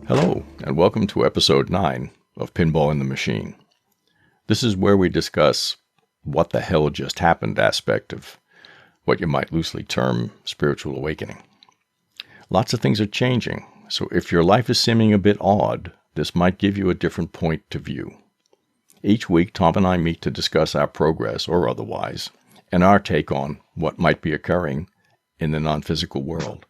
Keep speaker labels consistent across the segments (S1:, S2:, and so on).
S1: Hello, and welcome to episode 9 of Pinball in the Machine. This is where we discuss what the hell just happened aspect of what you might loosely term spiritual awakening. Lots of things are changing, so if your life is seeming a bit odd, this might give you a different point to view. Each week, Tom and I meet to discuss our progress, or otherwise, and our take on what might be occurring in the non-physical world.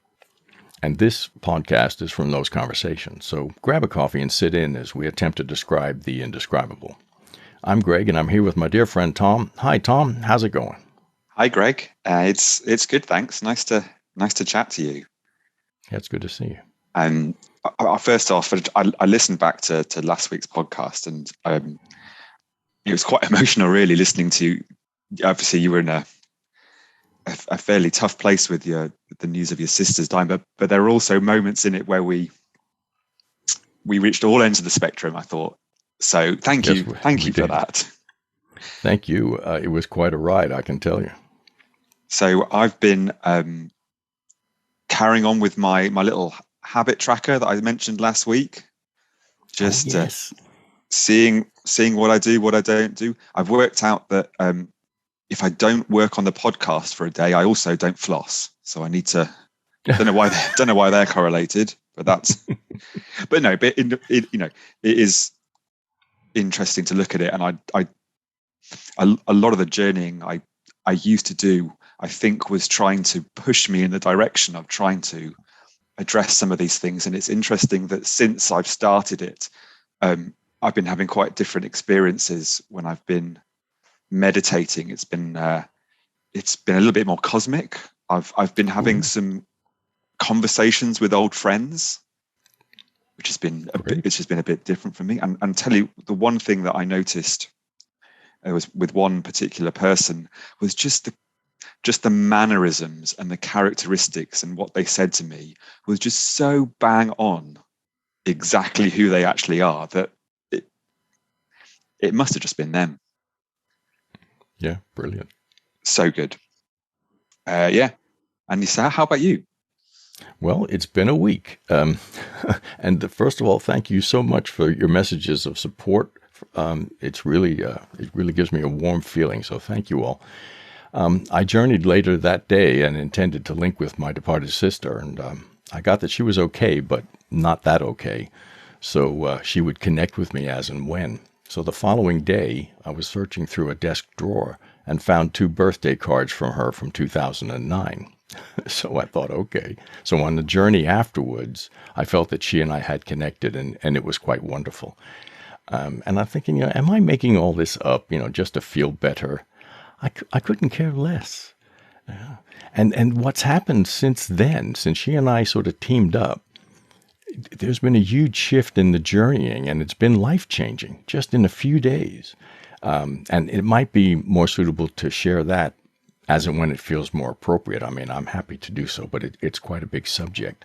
S1: And this podcast is from those conversations, so grab a coffee and sit in as we attempt to describe the indescribable. I'm Greg, and I'm here with my dear friend Tom. Hi, Tom. How's it going?
S2: Hi, Greg. It's good, thanks. Nice to chat to you.
S1: Yeah, it's good to see you.
S2: And first off, I listened back to last week's podcast, and it was quite emotional, really, listening to. Obviously, you were in a fairly tough place with the news of your sister's dying, but there are also moments in it where we reached all ends of the spectrum, I thought. So thank you for that.
S1: Thank you. It was quite a ride, I can tell you.
S2: So I've been carrying on with my little habit tracker that I mentioned last week. Just seeing what I do, what I don't do. I've worked out that if I don't work on the podcast for a day, I also don't floss. So I need to. Don't know why they're correlated, but that's. But no, but it is interesting to look at it, and a lot of the journeying I used to do, I think, was trying to push me in the direction of trying to address some of these things. And it's interesting that since I've started it, I've been having quite different experiences when I've been meditating. It's been a little bit more cosmic. I've been having some conversations with old friends, which has been a bit different for me. And tell you, the one thing that I noticed was with one particular person was just the mannerisms and the characteristics and what they said to me was just so bang on exactly who they actually are that it must have just been them.
S1: Yeah, brilliant.
S2: So good. Yeah. And Nisa, how about you?
S1: Well, it's been a week. And first of all, thank you so much for your messages of support. It really gives me a warm feeling. So thank you all. I journeyed later that day and intended to link with my departed sister. And I got that she was okay, but not that okay. So she would connect with me as and when. So the following day, I was searching through a desk drawer and found 2 birthday cards from her from 2009. So I thought, okay. So on the journey afterwards, I felt that she and I had connected, and it was quite wonderful. And I'm thinking, am I making all this up, just to feel better? I couldn't care less. And what's happened since then, since she and I sort of teamed up, there's been a huge shift in the journeying, and it's been life-changing just in a few days. And it might be more suitable to share that as and when it feels more appropriate. I mean, I'm happy to do so, but it's quite a big subject.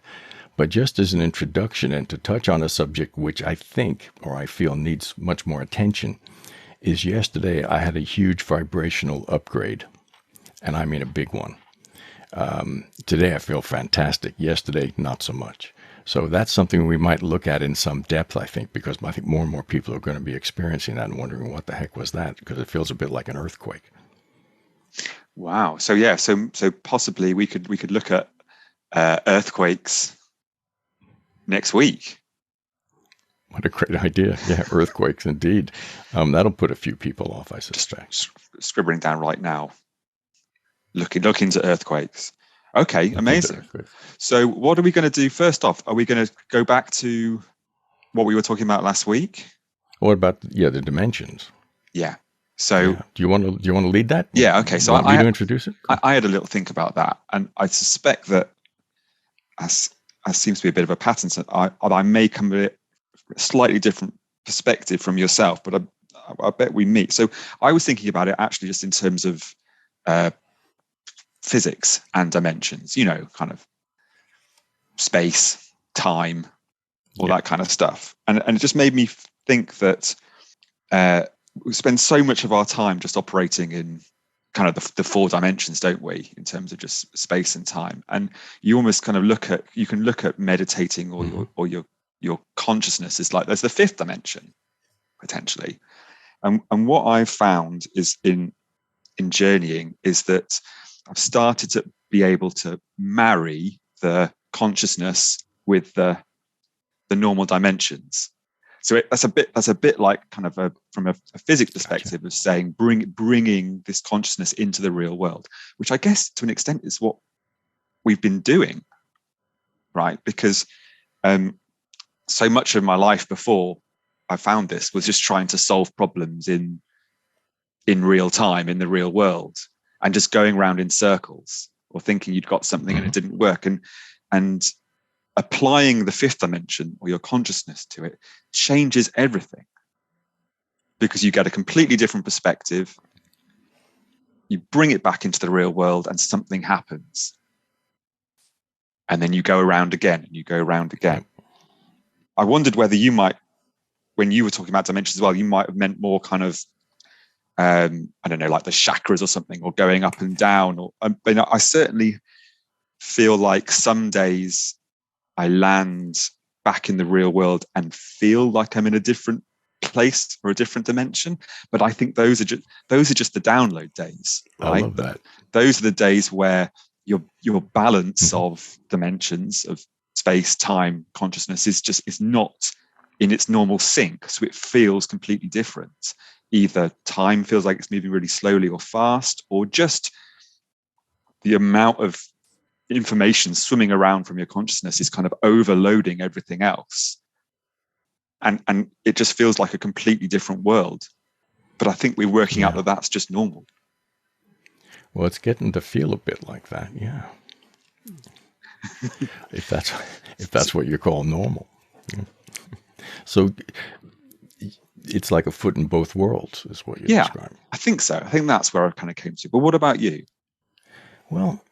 S1: But just as an introduction and to touch on a subject which I think, or I feel, needs much more attention, is yesterday I had a huge vibrational upgrade, and I mean a big one. Today I feel fantastic. Yesterday, not so much. So that's something we might look at in some depth, I think, because I think more and more people are going to be experiencing that and wondering what the heck was that, because it feels a bit like an earthquake.
S2: Wow. So yeah. So possibly we could look at earthquakes next week.
S1: What a great idea! Yeah, earthquakes indeed. That'll put a few people off, I suspect.
S2: Just scribbling down right now. Look into earthquakes. Okay, amazing. So what are we going to do first off? Are we going to go back to what we were talking about last week?
S1: What about the dimensions?
S2: Yeah. So
S1: do you want to lead that?
S2: Yeah. Okay. So
S1: I to introduce it.
S2: I had a little think about that, and I suspect that as seems to be a bit of a pattern, so I may come at a slightly different perspective from yourself, but I bet we meet. So I was thinking about it actually just in terms of physics and dimensions, kind of space, time, all that kind of stuff. And it just made me think that we spend so much of our time just operating in kind of the 4 dimensions, don't we, in terms of just space and time. And you almost kind of look at meditating or your your consciousness is like there's the fifth dimension potentially. And what I've found is in journeying is that I've started to be able to marry the consciousness with the normal dimensions. So that's a bit like kind of from a physics perspective. Gotcha. Of saying bringing this consciousness into the real world, which I guess to an extent is what we've been doing, right? Because so much of my life before I found this was just trying to solve problems in real time, in the real world, and just going around in circles or thinking you'd got something and it didn't work. And applying the fifth dimension or your consciousness to it changes everything, because you get a completely different perspective. You bring it back into the real world and something happens. And then you go around again and you go around again. I wondered whether you might, when you were talking about dimensions as well, you might have meant more kind of, I don't know, like the chakras or something, or going up and down. Or but I certainly feel like some days I land back in the real world and feel like I'm in a different place or a different dimension. But I think those are just the download days, right?
S1: I love that.
S2: Those are the days where your balance of dimensions of space, time, consciousness is not in its normal sync. So it feels completely different. Either time feels like it's moving really slowly or fast, or just the amount of information swimming around from your consciousness is kind of overloading everything else. And it just feels like a completely different world. But I think we're working out that that's just normal.
S1: Well, it's getting to feel a bit like that, yeah. if that's what you call normal. Yeah. So it's like a foot in both worlds, is what you're describing.
S2: I think so. I think that's where I kind of came to. But what about you?
S1: Well,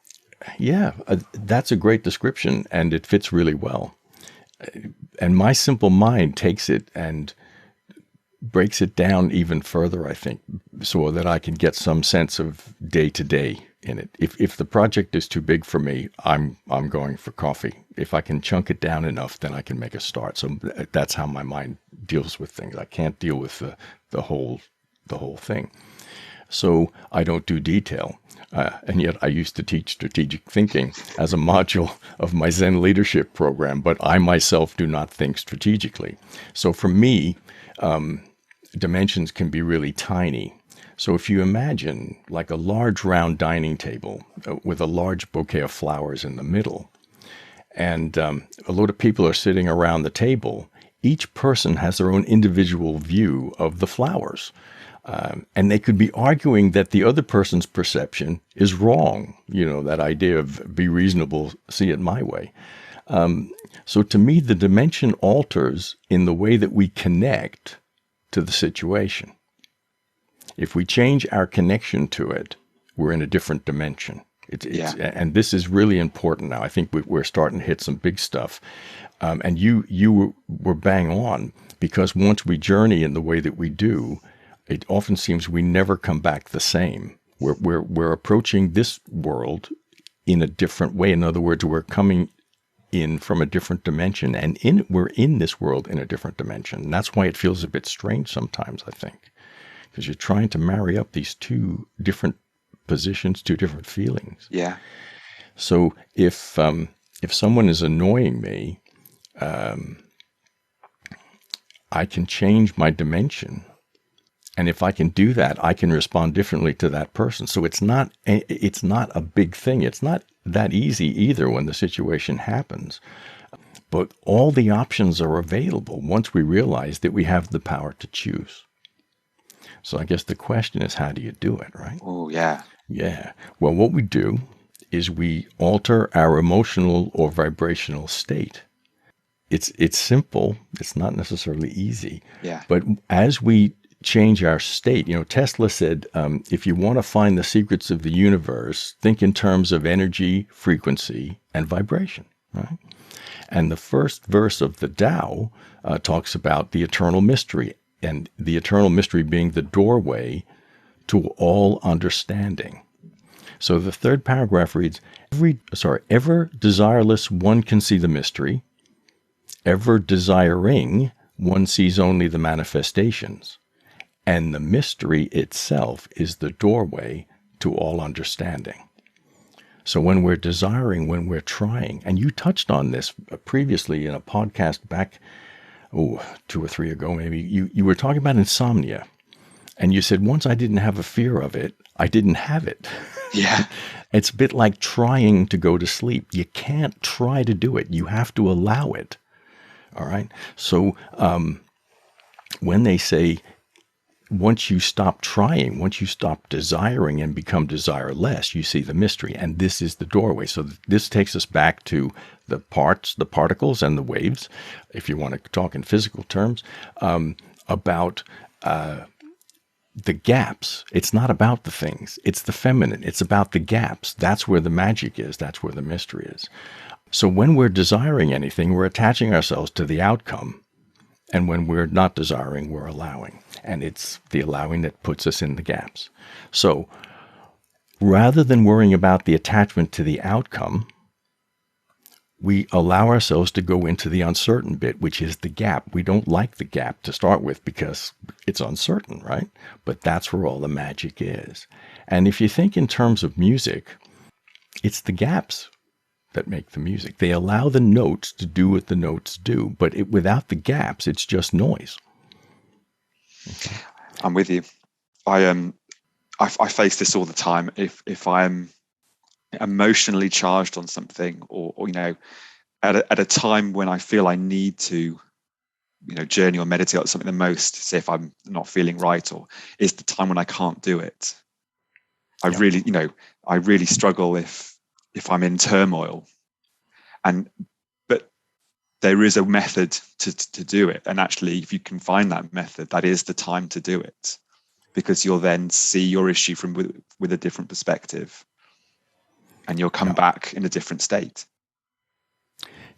S1: yeah, that's a great description, and it fits really well. And my simple mind takes it and breaks it down even further, I think, so that I can get some sense of day to day in it. If the project is too big for me, I'm going for coffee. If I can chunk it down enough, then I can make a start. So that's how my mind deals with things. I can't deal with the whole thing. So I don't do detail. And yet I used to teach strategic thinking as a module of my Zen leadership program, but I myself do not think strategically. So for me, dimensions can be really tiny. So if you imagine like a large round dining table with a large bouquet of flowers in the middle, and a lot of people are sitting around the table, each person has their own individual view of the flowers. And they could be arguing that the other person's perception is wrong. You know, that idea of be reasonable, see it my way. So to me, the dimension alters in the way that we connect to the situation. If we change our connection to it, we're in a different dimension. And this is really important now. I think we're starting to hit some big stuff. And you were bang on, because once we journey in the way that we do, it often seems we never come back the same. We're approaching this world in a different way. In other words, we're coming in from a different dimension, and we're in this world in a different dimension. And that's why it feels a bit strange sometimes, I think, because you're trying to marry up these two different positions, two different feelings.
S2: Yeah.
S1: So if someone is annoying me, I can change my dimension. And if I can do that, I can respond differently to that person. So it's not a big thing. It's not that easy either when the situation happens. But all the options are available once we realize that we have the power to choose. So I guess the question is, how do you do it, right?
S2: Oh, yeah.
S1: Yeah. Well, what we do is we alter our emotional or vibrational state. It's simple. It's not necessarily easy.
S2: Yeah.
S1: But as we change our state, Tesla said, if you want to find the secrets of the universe, think in terms of energy, frequency, and vibration, right? And the first verse of the Tao talks about the eternal mystery, and the eternal mystery being the doorway to all understanding. So the third paragraph reads, ever desireless one can see the mystery, ever desiring, one sees only the manifestations. And the mystery itself is the doorway to all understanding. So when we're desiring, when we're trying, and you touched on this previously in a podcast back, 2 or 3 ago, maybe, you were talking about insomnia. And you said, once I didn't have a fear of it, I didn't have it.
S2: Yeah.
S1: It's a bit like trying to go to sleep. You can't try to do it. You have to allow it. All right. So when they say, once you stop trying, once you stop desiring and become desireless, you see the mystery. And this is the doorway. So this takes us back to the parts, the particles and the waves, if you want to talk in physical terms, about the gaps. It's not about the things. It's the feminine. It's about the gaps. That's where the magic is. That's where the mystery is. So when we're desiring anything, we're attaching ourselves to the outcome. And when we're not desiring, we're allowing. And it's the allowing that puts us in the gaps. So rather than worrying about the attachment to the outcome, we allow ourselves to go into the uncertain bit, which is the gap. We don't like the gap to start with because it's uncertain, right? But that's where all the magic is. And if you think in terms of music, it's the gaps that make the music. They allow the notes to do what the notes do, but without the gaps, it's just noise.
S2: Okay. I'm with you. I face this all the time. If I'm emotionally charged on something, or at a time when I feel I need to, journey or meditate on something the most, say if I'm not feeling right, or is the time when I can't do it. I really struggle if I'm in turmoil, but there is a method to do it. And actually, if you can find that method, that is the time to do it, because you'll then see your issue with a different perspective, and you'll come back in a different state.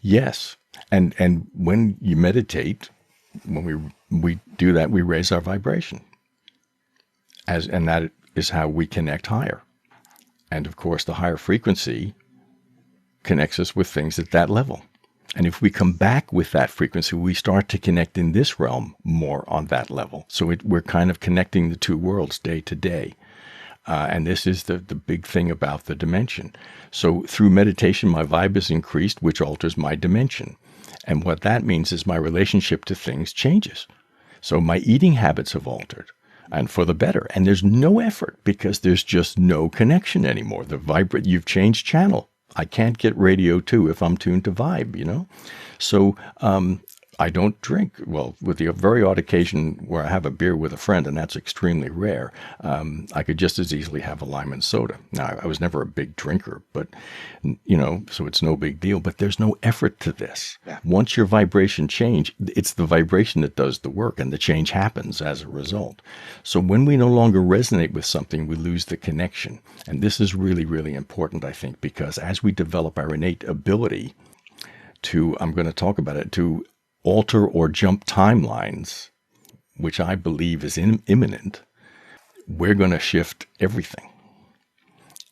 S1: Yes. And when you meditate, when we do that, we raise our vibration. And that is how we connect higher. And of course, the higher frequency connects us with things at that level. And if we come back with that frequency, we start to connect in this realm more on that level. So we're kind of connecting the two worlds day to day. And this is the big thing about the dimension. So through meditation, my vibe is increased, which alters my dimension. And what that means is my relationship to things changes. So my eating habits have altered, and for the better. And there's no effort because there's just no connection anymore. You've changed channel. I can't get radio 2 if I'm tuned to vibe, So I don't drink. Well, with the very odd occasion where I have a beer with a friend, and that's extremely rare, I could just as easily have a lime and soda. Now, I was never a big drinker, but, so it's no big deal. But there's no effort to this. Yeah. Once your vibration change, it's the vibration that does the work, and the change happens as a result. So when we no longer resonate with something, we lose the connection. And this is really, really important, I think, because as we develop our innate ability to, I'm going to talk about it, to alter or jump timelines, which I believe is imminent, we're going to shift everything.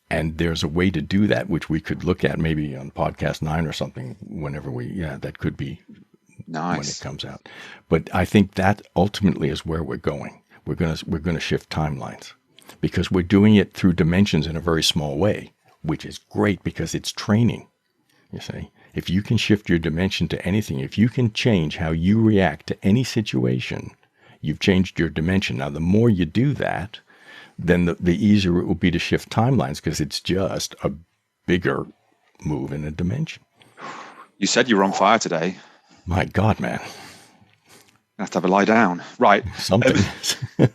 S1: And there's a way to do that, which we could look at maybe on podcast 9 or something, whenever that could be nice when it comes out. But I think that ultimately is where we're going. We're going to shift timelines because we're doing it through dimensions in a very small way, which is great because it's training, you see. If you can shift your dimension to anything, if you can change how you react to any situation, you've changed your dimension. Now, the more you do that, then the easier it will be to shift timelines because it's just a bigger move in a dimension.
S2: You said you were on fire today.
S1: My God, man.
S2: I have to have a lie down. Right.
S1: Something.
S2: What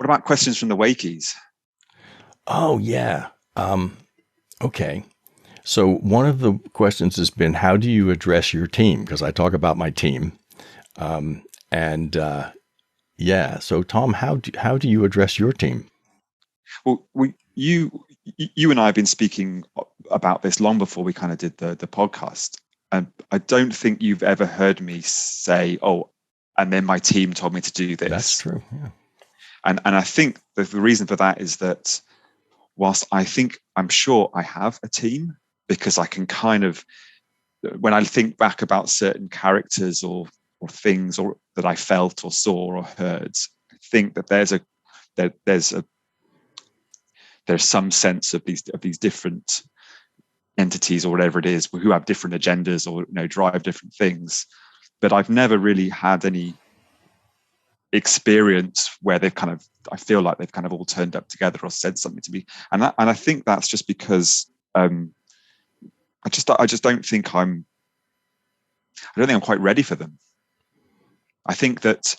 S2: about questions from the Wakies?
S1: Oh, yeah. Okay. So one of the questions has been, how do you address your team? Because I talk about my team. So Tom, how do you address your team?
S2: Well, you and I have been speaking about this long before we kind of did the podcast. And I don't think you've ever heard me say, oh, and then my team told me to do this.
S1: That's true, yeah.
S2: And I think the reason for that is that whilst I'm sure I have a team, because I can kind of when I think back about certain characters or things or that I felt or saw or heard, I think that there's some sense of these different entities or whatever it is who have different agendas or drive different things. But I've never really had any experience where I feel like they've kind of all turned up together or said something to me, and I think that's just because I don't think I'm quite ready for them. I think that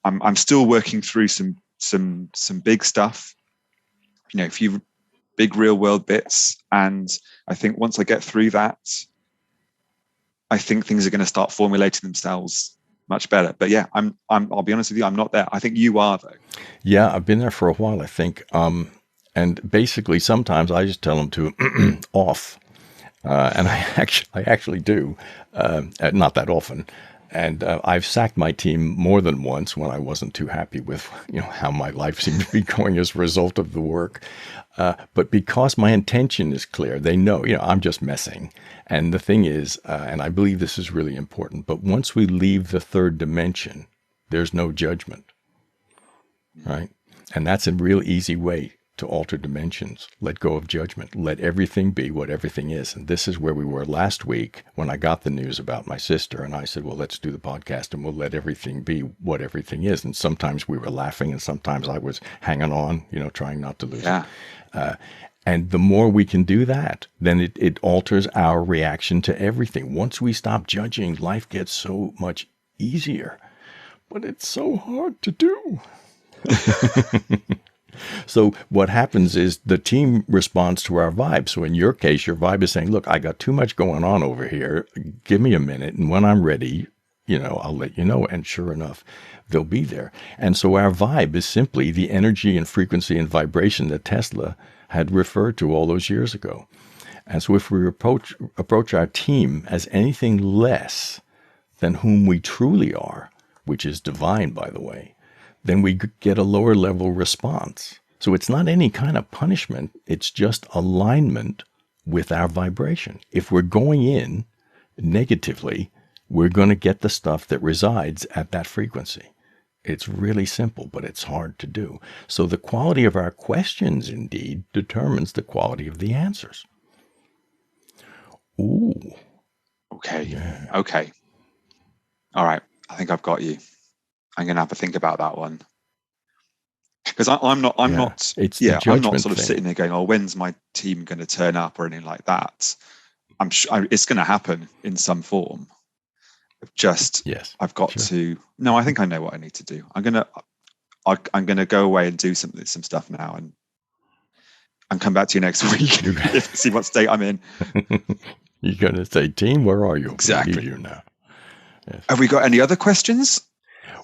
S2: I'm still working through some big stuff, a few big real world bits, and I think once I get through that, I think things are going to start formulating themselves much better. But yeah, I'll be honest with you, I'm not there. I think you are, though.
S1: Yeah, I've been there for a while, I think. And basically, sometimes I just tell them to off, and I actually do, not that often. And I've sacked my team more than once when I wasn't too happy with how my life seemed to be going as a result of the work. But because my intention is clear, they know I'm just messing. And the thing is, and I believe this is really important, but once we leave the third dimension, there's no judgment, right? And that's a real easy way to alter dimensions. Let go of judgment. Let everything be what everything is. And this is where we were last week when I got the news about my sister. And I said, well, let's do the podcast and we'll let everything be what everything is. And sometimes we were laughing and sometimes I was hanging on, trying not to lose it. And the more we can do that, then it alters our reaction to everything. Once we stop judging, life gets so much easier. But it's so hard to do. So what happens is the team responds to our vibe. So in your case, your vibe is saying, look, I got too much going on over here. Give me a minute. And when I'm ready, I'll let you know. And sure enough, they'll be there. And so our vibe is simply the energy and frequency and vibration that Tesla had referred to all those years ago. And so if we approach our team as anything less than whom we truly are, which is divine, by the way, then we get a lower level response. So it's not any kind of punishment. It's just alignment with our vibration. If we're going in negatively, we're going to get the stuff that resides at that frequency. It's really simple, but it's hard to do. So the quality of our questions, indeed, determines the quality of the answers. Ooh.
S2: Okay. Yeah. Okay. All right. I think I've got you. I'm going to have to think about that one, because I'm not sort of sitting there going, "Oh, when's my team going to turn up?" or anything like that. I'm sure it's going to happen in some form. I've got to. No, I think I know what I need to do. I'm going to go away and do some stuff now, and come back to you next week. See what state I'm in.
S1: You're going to say, "Team, where are you?"
S2: Exactly.
S1: We need you now. Yes.
S2: Have we got any other questions?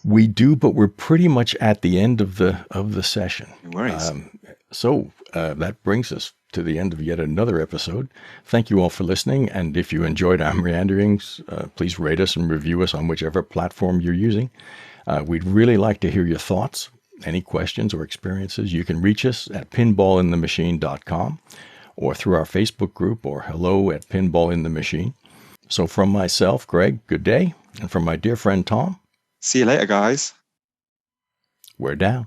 S1: We do, but we're pretty much at the end of the session.
S2: No worries.
S1: So that brings us to the end of yet another episode. Thank you all for listening. And if you enjoyed our meanderings, please rate us and review us on whichever platform you're using. We'd really like to hear your thoughts, any questions or experiences. You can reach us at pinballinthemachine.com or through our Facebook group or hello@pinballinthemachine. So from myself, Greg, good day. And from my dear friend, Tom,
S2: see you later, guys.
S1: we're down.